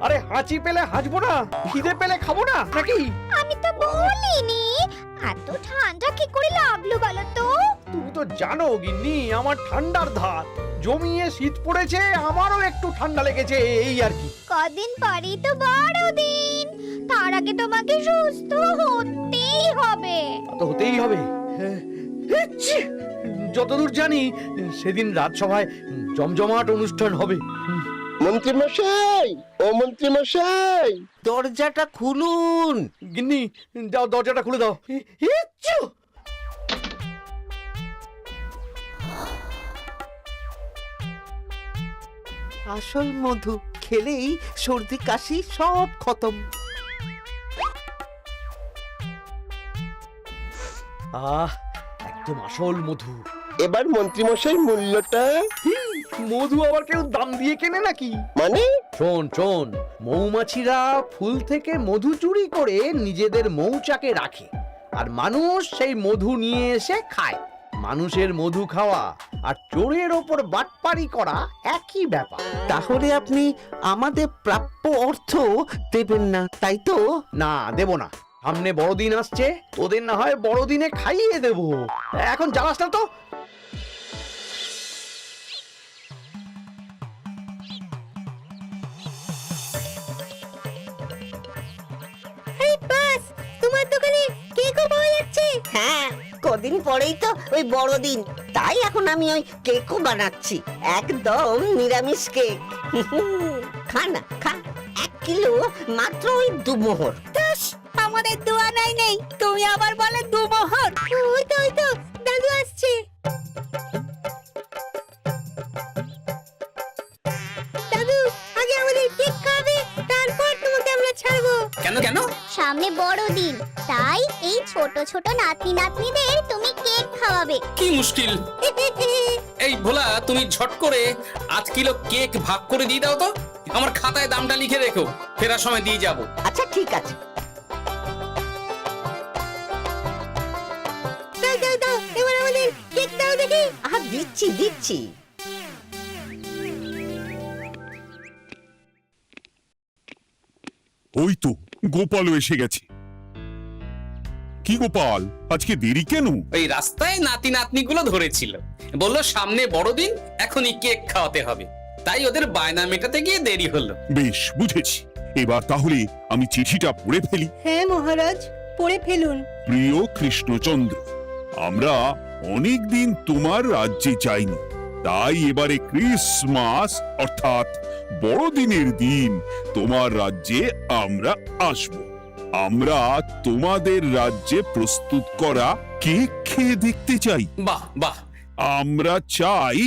আরে হাঁচি পেলে হাঁচবো না, খিদে পেলে খাবো না নাকি? আমি তো বলিনি। এত ঠান্ডা কি করে লাগলো বলো তো? তুমি তো জানো গিন্নি আমার ঠান্ডার ধাত, জমিয়ে শীত পড়েছে, আমারও একটু ঠান্ডা লেগেছে এই আর কি। কদিন পরেই তো বড়দিন, তার আগে তোমাকে সুস্থ হতেই হবে। তা তো হতেই হবে। ইচ্ছি! যতদূর জানি সেদিন রাজসভায় জমজমাট অনুষ্ঠান হবে। মন্ত্রী মশাই, ও মন্ত্রী মশাই, দরজাটা খুলুন। গিন্নি যাও দরজাটা খুলে দাও। ইচ্ছু! আসল মধু খেলেই সর্দি কাশি সব খতম। আহ, একদম আসল মধু। এবার মন্ত্রী মশাই মূল্যটা মধু আবার কেউ দাম দিয়ে কেনে নাকি? মানে? শোন শোন, মৌমাছিরা ফুল থেকে মধু চুরি করে নিজেদের মৌচাকে রাখে, আর মানুষ সেই মধু নিয়ে এসে খায়। মানুষের মধু খাওয়া আর চোরের ওপর বাটপারি করা একই ব্যাপার। তাহলে আপনি আমাদের প্রাপ্য অর্থ দেবেন না, তাই তো? না, দেব না। সামনে বড়দিন আসছে, ওদের না হয় বড়দিনে খাইয়ে দেব। এখন জ্বালাস না তো। তোমার দোকানে কেকও পাওয়া যাচ্ছে? হ্যাঁ, কদিন পরেই তো ওই বড়দিন, তাই এখন আমি ওই কেকও বানাচ্ছি, একদম নিরামিষ কেক। খা না, খা। 1 কিলো মাত্র ওই 2 মোহর। আমাদের দোয়ানায় নেই, তুমি আবার বলে দুমোহর। ওই তো দাদু আসছে। দাদু, আগে আমাদের কেক খাবে, তারপর তোমাকে আমরা ছাড়বো। কেন কেন? সামনে বড়দিন, তাই এই ছোট ছোট নাতনি নাতনিদের তুমি কেক খাওয়াবে। কি মুশকিল! এই ভোলা, তুমি ঝট করে 8 কিলো কেক ভাগ করে দিয়ে দাও তো। আমার খাতায় দামটা লিখে রেখো, ফেরার সময় দিয়ে যাব। আচ্ছা ঠিক আছে। দাও, এবার আমাদের কেক দাও দেখি। দিচ্ছি দিচ্ছি। ওই তো গোপালও এসে গেছে। কি গোপাল, আজকে দেরি কেন? ওই রাস্তায় নাতি নাতনি গুলো ধরেছিল, বললো সামনে বড়দিন, এখনই কেক খাওয়াতে হবে, তাই ওদের বায়না মেটাতে গিয়ে দেরি হলো। বেশ, বুঝেছি। এবার তাহলে আমি চিঠিটা পড়ে ফেলি। হ্যাঁ মহারাজ, পড়ে ফেলুন। প্রিয় কৃষ্ণচন্দ্র, আমরা অনেক দিন তোমার রাজ্যে যাইনি, তাই এবারে ক্রিসমাস অর্থাৎ বড়দিনের দিন তোমার রাজ্যে আমরা আসব। আমরা তোমাদের রাজ্যে প্রস্তুত করা কেক খেয়ে দেখতে চাই। বাহ বাহ! আমরা চাই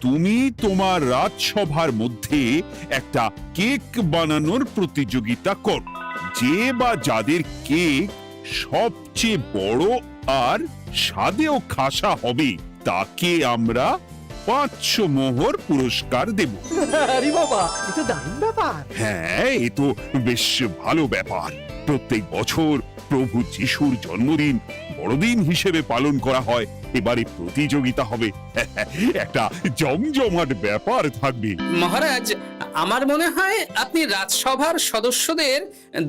তুমি তোমার রাজসভার মধ্যে একটা কেক বানানোর প্রতিযোগিতা করো। যে বা যাদের কেক সবচেয়ে বড় আর স্বাদেও খাসা হবে, তাকে আমরা 500 মোহর পুরস্কার দেব। আরে বাবা, এটা দারুণ ব্যাপার। হ্যাঁ, এ তো বেশ ভালো ব্যাপার। প্রত্যেক বছর প্রভু যিশুর জন্মদিন বড়দিন হিসেবে পালন করা হয়, এবারে প্রতিযোগিতা হবে। একটা জমজমাট ব্যাপার থাকবে। মহারাজ, আমার মনে হয় আপনি রাজসভার সদস্যদের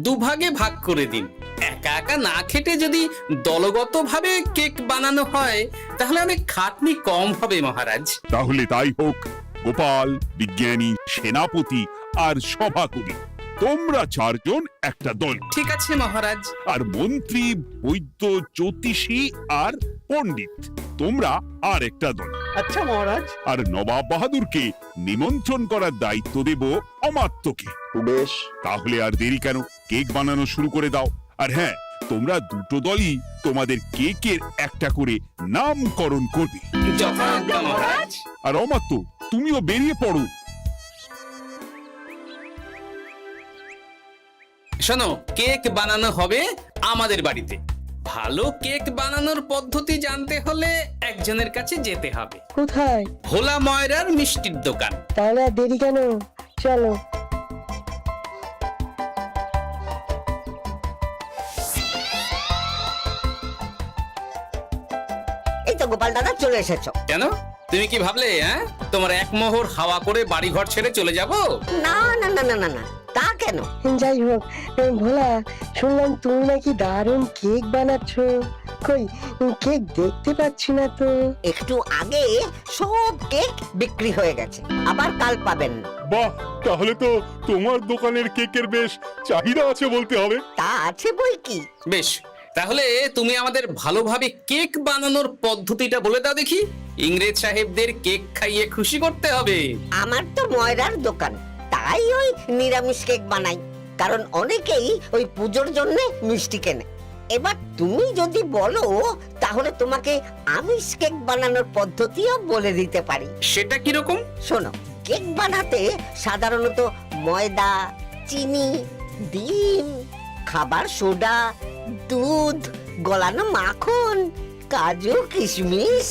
দুভাগে ভাগ করে দিন। একা একা না খেটে যদি দলগতভাবে কেক বানানো হয়, তাহলে অনেক খাটনি কম হবে মহারাজ। তাহলে তাই হোক। গোপাল, বিজ্ঞানী, সেনাপতি আর সভাকবি, তোমরা 4 জন একটা দল। ঠিক আছে মহারাজ। আর মন্ত্রী, বৈদ্য, জ্যোতিষী আর পণ্ডিত, তোমরা আর একটা দল। আচ্ছা মহারাজ। আর নবাব বাহাদুরকে নিমন্ত্রণ করার দায়িত্ব দেব অমাত্যকে। বেশ। তাহলে আর দেরি কেন, কেক বানানো শুরু করে দাও। আর হ্যাঁ, তোমরা দুটো দলই তোমাদের কেকের একটা করে নামকরণ করবে। যথাজ্ঞা মহারাজ। আর অমাত্য, তুমিও বেরিয়ে পড়ো। শোনো, কেক বানানো হবে আমাদের বাড়িতে। ভালো কেক বানানোর পদ্ধতি জানতে হলে একজনের কাছে যেতে হবে। কোথায়? ভোলা ময়রার মিষ্টির দোকান। তাহলে আর দেরি কেন, চলো। এই তো গোপাল দাদা চলে এসেছো। কেন, তুমি কি ভাবলে তোমার 1 মোহর হাওয়া করে বাড়ি ঘর ছেড়ে চলে যাব? না না না না না না, তা কেন? যাই হোক, ভোলা, শুনলাম তুমি নাকি দারুণ কেক বানাচ্ছ। কই, কেক দেখতে পাচ্ছি না তো। একটু আগে সব কেক বিক্রি হয়ে গেছে, আবার কাল পাবেন না। বাহ, তাহলে তো তোমার দোকানের কেকের বেশ চাহিদা আছে বলতে হবে। তা আছে বই কি। বেশ, তাহলে তুমি আমাদের ভালোভাবে কেক বানানোর পদ্ধতিটা বলে দাও দেখি। ইংরেজ সাহেবদের কেক খাইয়ে খুশি করতে হবে। আমার তো ময়রার দোকান, তাই ওই নিরামিষ কেক বানাই, কারণ অনেকেই ওই পুজোর জন্য মিষ্টি কেনে। এবার তুমি যদি বলো তাহলে তোমাকে আমিষ কেক বানানোর পদ্ধতিও বলে দিতে পারি। সেটা কিরকম? শোনো, কেক বানাতে সাধারণত ময়দা, চিনি, ডিম, খাবার সোডা, দুধ, গলানো মাখন, কাজু, কিশমিশ।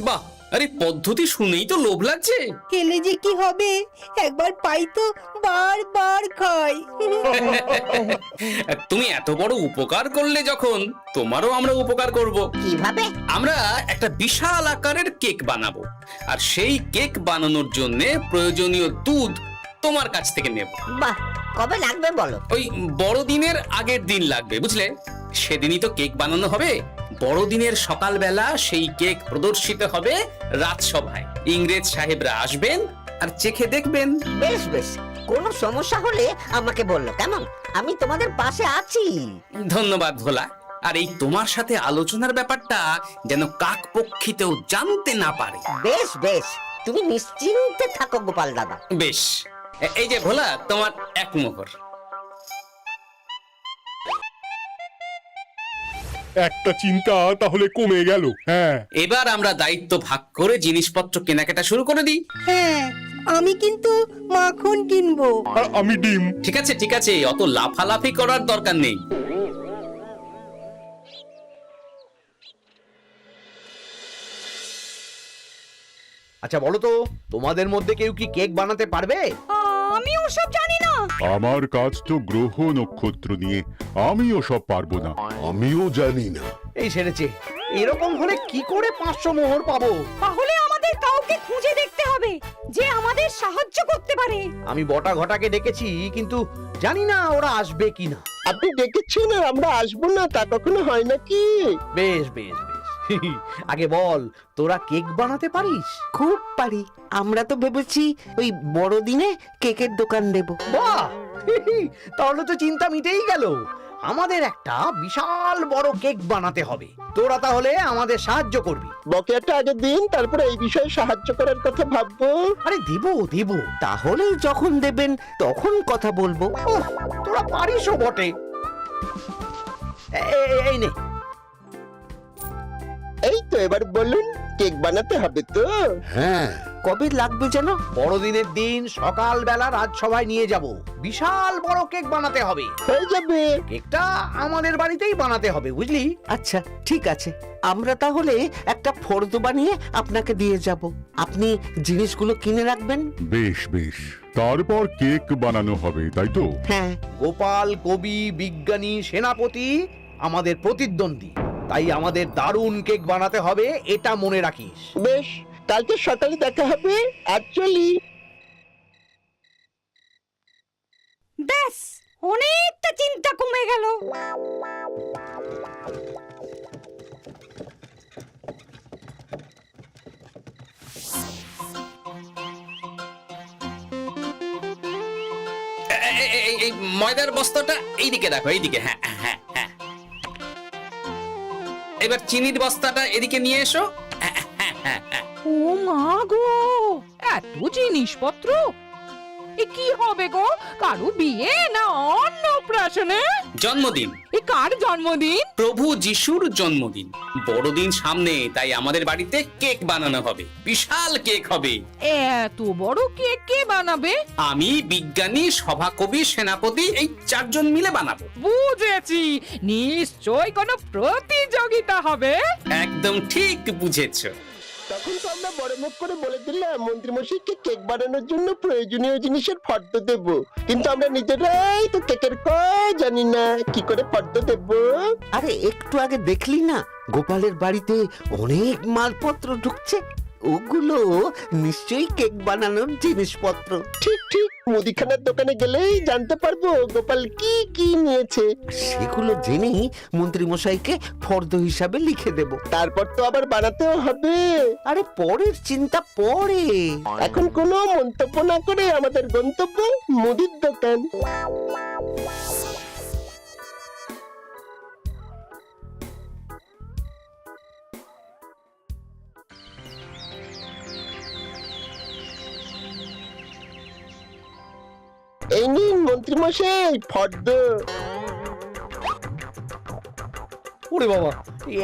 বাহ, আরে পদ্ধতি শুনেই তো লোভ লাগছে। খেলে যে কি হবে, একবার পাই তো বারবার খাই। তুমি এত বড় উপকার করলে যখন, তোমারও আমরা উপকার করব। কিভাবে? আমরা একটা বিশাল আকারের কেক বানাবো, আর সেই কেক বানানোর জন্য প্রয়োজনীয় দুধ তোমার কাছ থেকে নেব। বাহ, কবে লাগবে বলো? ওই বড়দিনের আগের দিন লাগবে, বুঝলে? সেদিনই তো কেক বানানো হবে। বড়দিনের সকালবেলা সেই কেক প্রদর্শিত হবে রাজসভায়। ইংরেজ সাহেবরা আসবেন আর চেখে দেখবেন। বেশ বেশ, কোনো সমস্যা হলে আমাকে বললো, কেমন? আমি তোমাদের পাশে আছি। ধন্যবাদ ভোলা। আর এই তোমার সাথে আলোচনার ব্যাপারটা যেন কাকপক্ষীতেও জানতে না পারে। বেশ বেশ, তুমি নিশ্চিন্তে থাকো গোপাল দাদা। বেশ, এই যে ভোলা, তোমার এক মোহর। একটা চিন্তা তাহলে কমে গেল। হ্যাঁ, এবার আমরা দায়িত্ব ভাগ করে জিনিসপত্র কেনাকাটা শুরু করে দিই। হ্যাঁ, আমি কিন্তু মাখন কিনবো। আর আমি ডিম। ঠিক আছে ঠিক আছে, অত লাফালাফি করার দরকার নেই। আচ্ছা বলো তো, তোমাদের মধ্যে কেউ কি কেক বানাতে পারবে? আমি ওসব জানি না। আমার কাজ তো গ্রহ নক্ষত্র নিয়ে, আমিও সব পারবো না। আমিও জানি না। এই সেরেছে, এরকম হলে কি করে 500 মোহর পাবো? তাহলে আমাদের কাউকে খুঁজে দেখতে হবে যে আমাদের সাহায্য করতে পারে। আমি বটা ঘটাকে ডেকেছি, কিন্তু জানি না ওরা আসবে কিনা। আপনি ডেকেছেন আর আমরা আসবো না, তা কখনো হয় নাকি? বেশ বেশ বেশ আগে বল, তোরা কেক বানাতে পারিস? খুব পারি। আমরা তো ভেবেছি ওই বড়দিনে কেকের দোকান দেব। বাহ তাহলে তো চিন্তা মিটেই গেল। আমাদের একটা বিশাল বড় কেক বানাতে হবে। তোরা তাহলে আমাদের সাহায্য করবি। বকেয়াটা আগে দিন, তারপরে এই বিষয়ে সাহায্য করার কথা ভাববো। আরে দিব। তাহলে যখন দেবেন তখন কথা বলবো। উফ, তোরা পারিসও বটে। এই নে। এই তো, এবার বলুন, কেক বানাতে হবে তো? হ্যাঁ, কবে লাগবে যেন? বড়দিনের দিন সকালবেলা রাজসভায় নিয়ে যাব। বিশাল বড় কেক বানাতে হবে। হয়ে যাবে। কেকটা আমাদের বাড়িতেই বানাতে হবে, বুঝলি? আচ্ছা ঠিক আছে, আমরা তাহলে একটা ফর্দ বানিয়ে আপনাকে দিয়ে যাব। আপনি জিনিসগুলো কিনে রাখবেন। বেশ বেশ, তারপর কেক বানানো হবে, তাই তো? হ্যাঁ, গোপাল, কবি, বিজ্ঞানী, সেনাপতি আমাদের প্রতিদ্বন্দ্বী, তাই আমাদের দারুণ কেক বানাতে হবে, এটা মনে রাখিস। বেশ, কালকে সকালে দেখা হবে। অ্যাকচুয়ালি ব্যাস, অনেকটা চিন্তা কমে গেল। এই ময়দার বস্তাটা এইদিকে রাখো, এইদিকে। হ্যাঁ হ্যাঁ হ্যাঁ। এবার চিনির বস্তাটা এদিকে নিয়ে এসো। ও মা গো, এত জিনিসপত্র! এ কি হবে গো? কারু বিয়ে না অন্নপ্রাশনে? জন্মদিন। এ কার জন্মদিন? প্রভু যিশুর জন্মদিন। বড়দিন সামনে, তাই আমাদের বাড়িতে কেক বানানো হবে। বিশাল কেক হবে। এত বড় কেক কে বানাবে? আমি, বিজ্ঞানী, সভাকবি, সেনাপতি, এই 4 জন মিলে বানাবো। বুঝেছি, নিশ্চয় কোনো প্রতিযোগিতা হবে। একদম ঠিক বুঝেছো। তখন তো আমরা বড় মুখ করে বলে দিলাম মন্ত্রীমশাইকে কেক বানানোর জন্য প্রয়োজনীয় জিনিসের ফর্দ দেব, কিন্তু আমরা নিজেরাই তো কেকের কাজ জানি না, কি করে ফর্দ দেব? আরে একটু আগে দেখলি না গোপালের বাড়িতে অনেক মালপত্র ঢুকছে। ওগুলো নিশ্চয়ই কেক বানানোর জিনিসপত্র। ঠিক ঠিক, মুদিখানার দোকানে গেলেই জানতে পারবো গোপাল কি কি নিয়েছে। সেগুলো জেনেই মন্ত্রী মশাইকে ফর্দ হিসাবে লিখে দেব। তারপর তো আবার বানাতেও হবে। আরে পরের চিন্তা পরে। এখন কোনো মন্তব্য না করে আমাদের গন্তব্য মুদির দোকান। এই নিন মন্ত্রী মশাই ফর্দ। ওরে বাবা,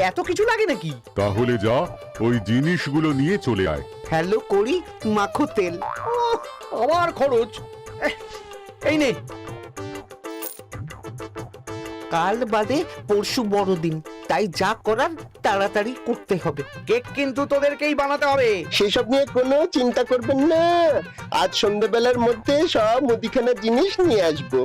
এত কিছু লাগে নাকি? তাহলে যা, ওই জিনিসগুলো নিয়ে চলে আয়। হ্যালো করি মাখো তেল। আবার খরচ। এই নে। কাল বাদে পরশু বড়দিন, তাই যা করার তাড়াতাড়ি করতে হবে। কেক কিন্তু তোদেরকেই বানাতে হবে। সেসব নিয়ে কোনো চিন্তা করবেন না, আজ সন্ধ্যাবেলার মধ্যে সব মুদিখানার জিনিস নিয়ে আসবো।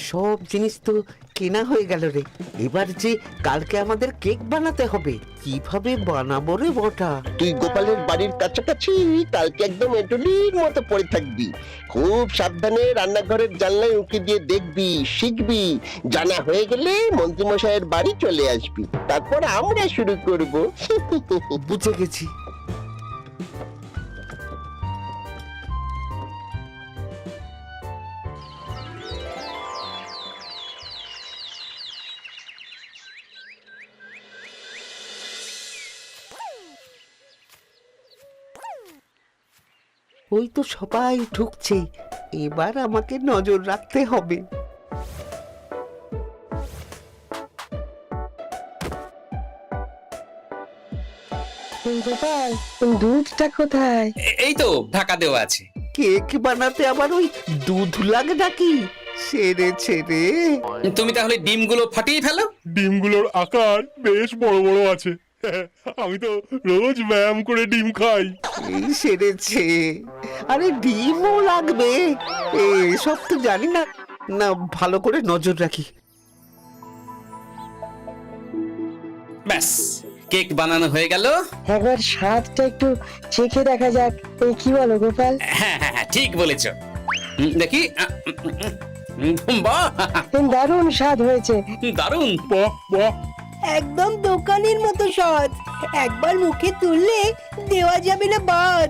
সব জিনিস তো কেনা হয়ে গেল রে। এবার যে কালকে আমাদের কেক বানাতে হবে, কিভাবে বানাবো রে বটা? তুই গোপালের বাড়ির কাছাকাছি কালকে একদম এটুলির মতো পড়ে থাকবি। খুব সাবধানে রান্নাঘরের জানলায় উঁকি দিয়ে দেখবি, শিখবি। জানা হয়ে গেলে মন্ত্রীমশাইয়ের বাড়ি চলে আসবি, তারপর আমরা শুরু করব। বুঝে গেছি। ওই তো সবাই ঢুকছে, এবার আমাকে নজর রাখতে হবে। গোপাল, দুধটা কোথায়? এই তো ঢাকা দেওয়া আছে। কেক বানাতে আবার ওই দুধ লাগে নাকি? সেরেছে রে। তুমি তাহলে ডিমগুলো ফাটিয়ে ফেলো। ডিমগুলোর আকার বেশ বড় বড় আছে। আমি তো রোজ ব্যায়াম করে ডিম খাই। এই সেরেছে। আরে ডিমও লাগবে, এসব তো জানি না। না, ভালো করে নজর রাখি। ব্যাস, কেক বানানো হয়ে গেল। একবার স্বাদটা একটু চেখে দেখা যাক, কি বলো গোপাল? হ্যাঁ হ্যাঁ হ্যাঁ, ঠিক বলেছ। দেখি, বাহ, দারুণ স্বাদ হয়েছে। দারুণ। বাহ বাহ, একদম দোকানের মতো স্বাদ, একবার মুখে তুললে দেওয়া যাবে না বাদ।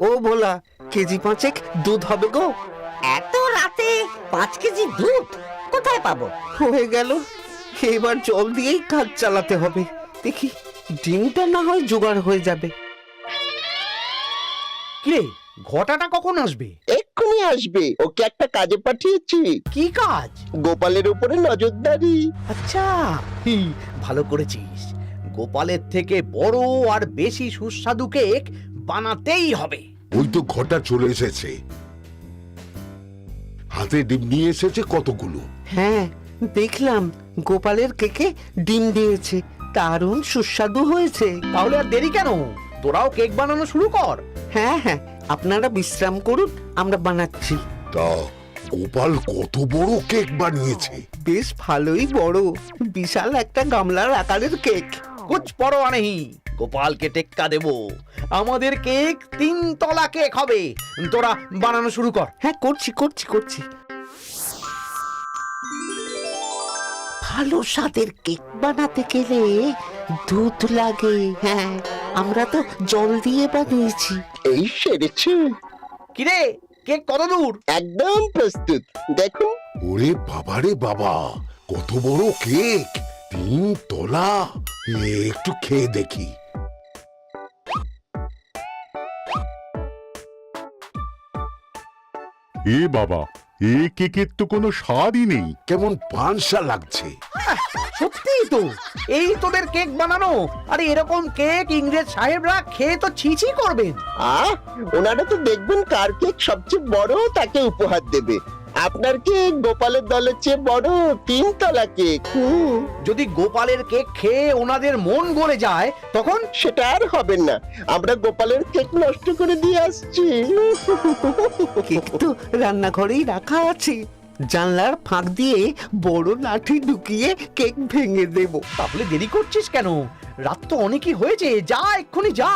ও ভোলা, কেজি 5 দুধ হবে গো? এত রাতে 5 কেজি দুধ কোথায় পাবো? হয়ে গেল, এবার জল দিয়েই কাজ চালাতে হবে। দেখি, ডিমটা না হয় জোগাড় হয়ে যাবে। কিরে, ঘটাটা কখন আসবে? এক্ষুনি আসবে, ওকে একটা কাজে পাঠিয়েছি। কি কাজ? গোপালের উপরে নজরদারি। আচ্ছা, ভালো করেছিস। গোপালের থেকে বড় আর বেশি সুস্বাদু কেক বানাতেই হবে। ওই তো ঘটা চলে এসেছে, হাতে ডিম নিয়ে এসেছে কতগুলো। হ্যাঁ, দেখলাম গোপালের কেকে ডিম দিয়েছে, দারুণ সুস্বাদু হয়েছে। তাহলে আর দেরি কেন? তোরাও কেক বানানো শুরু কর। হ্যাঁ হ্যাঁ, আপনারা বিশ্রাম করুন, আমরা বানাচ্ছি। তা গোপাল কত বড় কেক বানিয়েছে? বেশ ভালোই বড়, বিশাল একটা গামলার আকারের কেক। কুছ পরোয়া নেই, গোপালকে টেক্কা দেব। আমাদের কেক 3 তলা কেক হবে। তোরা বানানো শুরু কর। হ্যাঁ, করছি করছি করছি। ভালো স্বাদের কেক বানাতে গেলে দুধ লাগে। হ্যাঁ, আমরা তো জল দিয়ে বানিয়েছি। এই সেরেছে। কিরে, কেক কত দূর? একদম প্রস্তুত, দেখুন। ওরে বাবারে বাবা, কত বড় কেক, 3 তলা। একটু খেয়ে দেখি। এ বাবা, এ কেকের তো কোনো স্বাদই নেই। কেমন পানসা লাগছে। সত্যিই তো, এই তোদের কেক বানানো। আরে এরকম কেক ইংরেজ সাহেবরা খেয়ে তো ছিছি করবেন। ওনারা তো দেখবেন কার কেক সবচেয়ে বড় তাকে উপহার দেবে। আপনার কেক গোপালের দলের চেয়ে বড় 3 তলা কেক। যদি গোপালের কেক খেয়ে ওনাদের মন গলে যায় তখন? সেটা আর হবে না, আমরা গোপালের কেক নষ্ট করে দিয়ে আসছি। কেক তো রান্নাঘরেই রাখা আছে, জানলার ফাঁক দিয়ে বড় লাঠি ঢুকিয়ে কেক ভেঙে দেব। তাহলে দেরি করছিস কেন? রাত তো অনেকই হয়েছে, যা এক্ষুনি যা।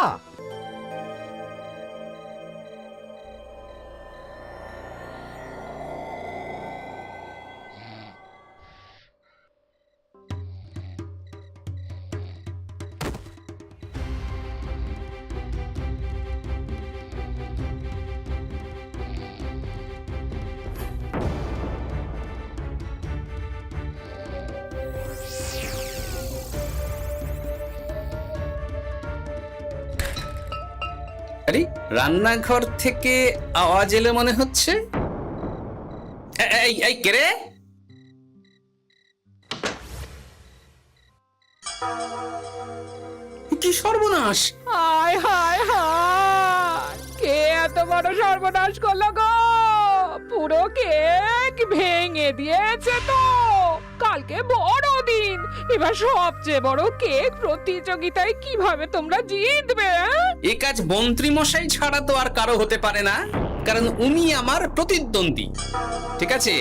আরে রান্নাঘর থেকে আওয়াজ এলো মনে হচ্ছে। এই কে রে? কি সর্বনাশ! হায় হায় হায়, কে এত বড় সর্বনাশ করলো গো? পুরো কেক ভেঙে দিয়েছে তো। কালকে বড়দিন, এবার সবচেয়ে বড় কেক প্রতিযোগিতায় কিভাবে তোমরা জিতবে? এ কাজ মন্ত্রী মশাই ছাড়া তো আর কারো হতে পারে না, কারণ উনি আমার প্রতিদ্বন্দ্বী। ঠিক আছে,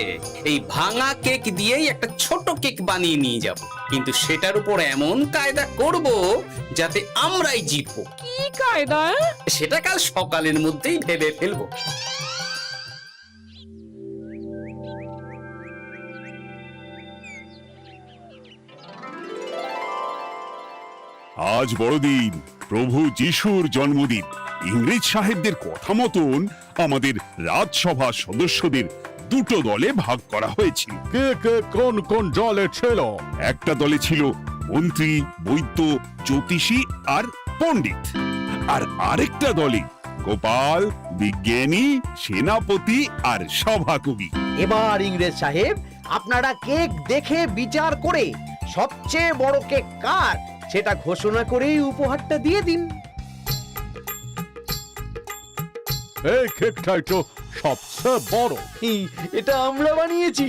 এই ভাঙা কেক দিয়েই একটা ছোট কেক বানিয়ে নিয়ে যাব, কিন্তু সেটার উপর এমন কায়দা করব যাতে আমরাই জিতবো। কি কায়দা? সেটা কাল সকালের মধ্যেই ভেবে ফেলবো। আজ বড়দিন, প্রভু যিশুর জন্মদিন। ইংরেজ সাহেবদের কথা মতন আমাদের রাজসভা সদস্যদের 2 দলে ভাগ করা হয়েছে। কে কে কোন কোন দলে ছিল? একটা দলে ছিল মন্ত্রী, বৈদ্য, জ্যোতিষী আর পণ্ডিত, আর আরেকটা দলে গোপাল, বিজ্ঞানী, সেনাপতি আর সভাকবি। এবার ইংরেজ সাহেব, আপনারা কেক দেখে বিচার করে সবচেয়ে বড় কেক কার সেটা ঘোষণা করেই উপহারটা দিয়ে দিন। এই কেকটাই তো সবচেয়ে বড়। এটা আমরা বানিয়েছি,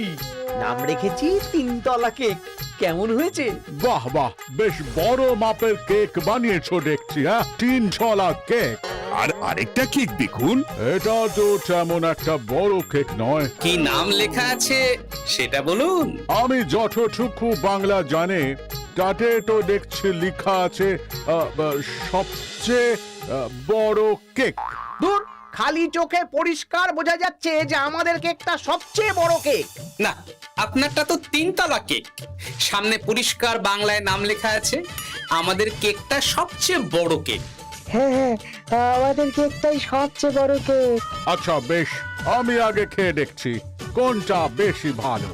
নাম রেখেছি 3 তলা কেক। কেমন হয়েছে? বাহ বাহ, বেশ বড় মাপের কেক বানিয়েছো দেখছি। 3 তলা কেক। আর আরেকটা কেক দেখুন, এটা তো তেমন একটা বড় কেক নয়। কি নাম লেখা আছে সেটা বলুন। আমি যতটুকু বাংলা জানি তাতে তো দেখছি লেখা আছে সবচেয়ে বড় কেক। দূর, খালি চোখে পরিষ্কার বোঝা যাচ্ছে যে আমাদের কেকটা সবচেয়ে বড় কেক। না, আপনারটা তো 3 তলা কেক, সামনে পরিষ্কার বাংলায় নাম লেখা আছে। আমাদের কেকটা সবচেয়ে বড় কেক। হ্যাঁ হ্যাঁ, আমাদের কেকটাই সবচেয়ে বড় কেক। আচ্ছা বেশ, আমি আগে খেয়ে দেখছি কোনটা বেশি ভালো।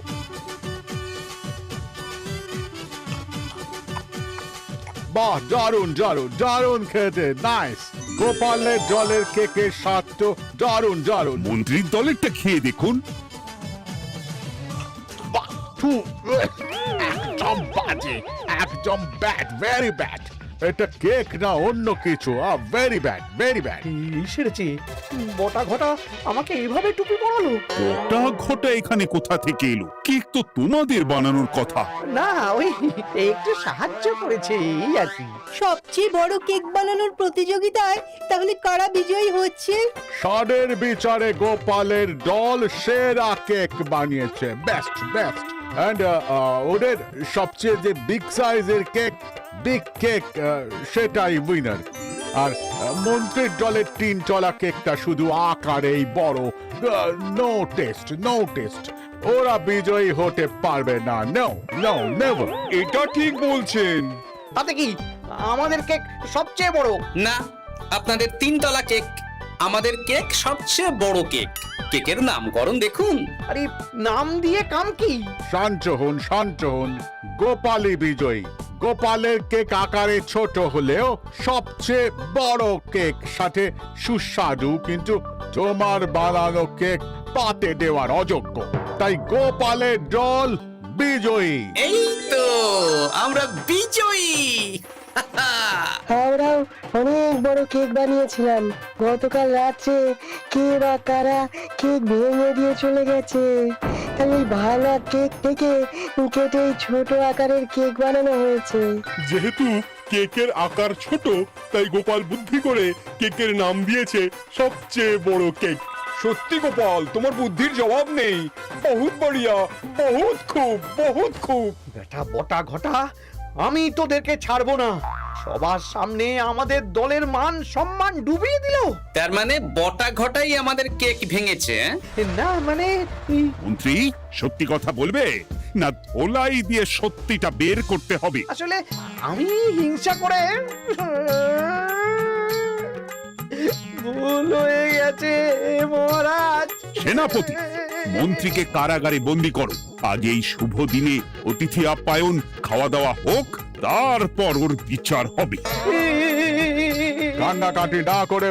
বাহ, দারুন দারুন দারুন খেতে, নাইস। গোপালের জলের কেকের স্বাদ তো দারুন দারুন। মন্ত্রীর দলেরটা খেয়ে দেখুন। একদম বাজে, একদম ব্যাড, ভেরি ব্যাড। এটা কেক না অন্য কিছু। Very bad, very bad. সেরেছে, বটা ঘটা আমাকে এইভাবে টুপি পরালো। ওটা ঘটা এখানে কোথা থেকে এলো? কেক তো তোমাদের বানানোর কথা। না, ওই একটু সাহায্য করেছে, এই আর কি। সবচেয়ে বড় কেক বানানোর প্রতিযোগিতায় তাহলে কারা বিজয়ী হচ্ছে? স্বাদের বিচারে গোপালের দল সেরা কেক বানিয়েছে, বেস্ট বেস্ট। এন্ড ওদের সবচেয়ে যে বিগ সাইজের কেক, বিগ কেক, সেটাই উইনার। আর মন্ত্রীর দলের 3 তলা কেকটা শুধু আকারেই বড়, নো টেস্ট, নো টেস্ট। ওরা বিজয়ী হতে পারবে না, নো নো নেভার। এটা ঠিক বলছেন। তাতে কি, আমাদের কেক সবচেয়ে বড়। না, আপনাদের 3 তলা কেক, আমাদের কেক সবচেয়ে বড় কেক। কেকের নামকরণ দেখুন। আরে নাম দিয়ে কাম কি? শান্ত হন, শান্ত হন। গোপালই বিজয়ী। গোপালের কেক আকারে ছোট হলেও সবচেয়ে বড় কেক, সাথে সুস্বাদু, কিন্তু তোমার বানানো কেক পাতে দেওয়ার অযোগ্য। তাই গোপালের দল বিজয়ী। এই তো আমরা বিজয়ী। আমরাও অনেক বড় কেক বানিয়েছিলাম, গতকাল রাত্রে কে বা কারা কেক ভেঙে দিয়ে চলে গেছে। তাই ওই ভাঙা কেক থেকে কেটে এই ছোট আকারের কেক বানানো হয়েছে। যেহেতু কেকের আকার ছোট, তাই গোপাল বুদ্ধি করে কেকের নাম দিয়েছে সবচেয়ে বড় কেক। সত্যি গোপাল, তোমার বুদ্ধির জবাব নেই। বহুত বড়িয়া, বহুত খুব। বেটা বটা ঘটা, আমি তোদেরকে ছাড়বো না। সবার সামনে আমাদের দলের মান সম্মান ডুবিয়ে দিল। তার মানে বটা ঘটাই আমাদের কেক ভেঙেছে, হ্যাঁ? না মানে মন্ত্রী সত্যি কথা বলবে না ধোলাই দিয়ে সত্যিটা বের করতে হবে? আসলে আমি হিংসা করে ভুল হয়ে গেছে মহারাজ। সেনাপতি, মন্ত্রীকে কারাগারে বন্দি করো। আগে এই শুভ দিনে অতিথি আপ্যায়ন, খাওয়া দাওয়া হোক, তারপর ওর বিচার হবে। কান্নাকাটি না করে